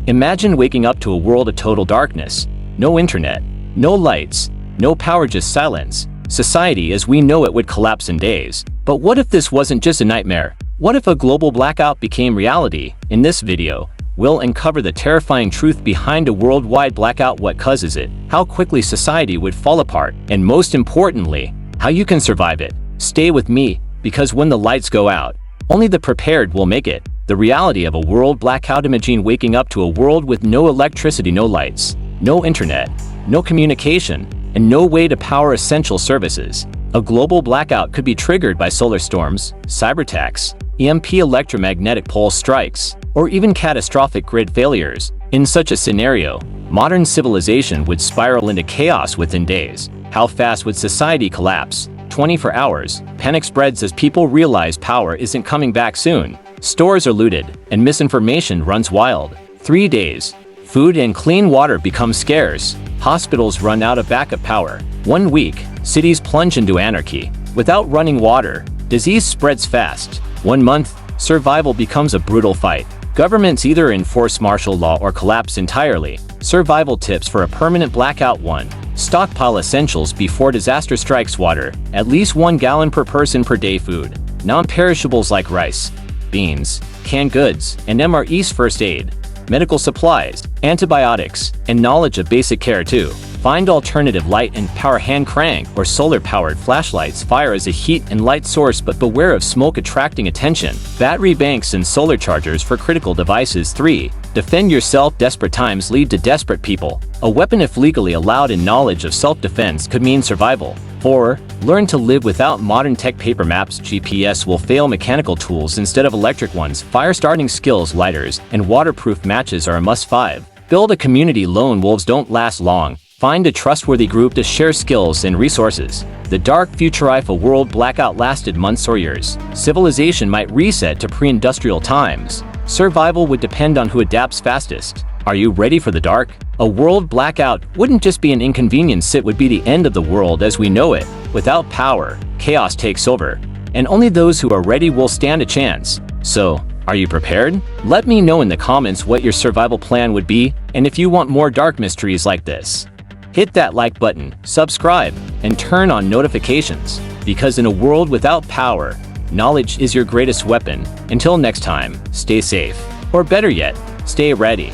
Imagine waking up to a world of total darkness. No internet, no lights, no power, just silence. Society as we know it would collapse in days. But what if this wasn't just a nightmare? What if a global blackout became reality? In this video, we'll uncover the terrifying truth behind a worldwide blackout, what causes it, how quickly society would fall apart, and most importantly, how you can survive it. Stay with me, because when the lights go out, only the prepared will make it. The reality of a world blackout. Imagine waking up to a world with no electricity, no lights, no internet, no communication, and no way to power essential services. A global blackout could be triggered by solar storms, cyberattacks, EMP electromagnetic pulse strikes, or even catastrophic grid failures. In such a scenario, modern civilization would spiral into chaos within days. How fast would society collapse? 24 hours. Panic spreads as people realize power isn't coming back soon. Stores are looted, and misinformation runs wild. 3 days. Food and clean water become scarce. Hospitals run out of backup power. 1 week. Cities plunge into anarchy. Without running water, disease spreads fast. 1 month. Survival becomes a brutal fight. Governments either enforce martial law or collapse entirely. Survival tips for a permanent blackout. 1. Stockpile essentials before disaster strikes. Water, at least 1 gallon per person per day. Food, non-perishables like rice, beans, canned goods, and MREs. First aid, medical supplies, antibiotics, and knowledge of basic care. 2. Find alternative light and power. Hand crank or solar-powered flashlights fire as a heat and light source, but beware of smoke attracting attention. Battery banks and solar chargers for critical devices. 3. Defend yourself. Desperate times lead to desperate people. A weapon, if legally allowed, and knowledge of self-defense could mean survival. 4. Learn to live without modern tech. Paper maps, GPS will fail. Mechanical tools instead of electric ones. Fire starting skills, lighters, and waterproof matches are a must. 5. Build a community. Lone wolves don't last long. Find a trustworthy group to share skills and resources. The dark future. If a world blackout lasted months or years, civilization might reset to pre-industrial times. Survival would depend on who adapts fastest. Are you ready for the dark? A world blackout wouldn't just be an inconvenience, it would be the end of the world as we know it. Without power, chaos takes over, and only those who are ready will stand a chance. So, are you prepared? Let me know in the comments what your survival plan would be, and if you want more dark mysteries like this, hit that like button, subscribe, and turn on notifications, because in a world without power, knowledge is your greatest weapon. Until next time, stay safe, or better yet, stay ready.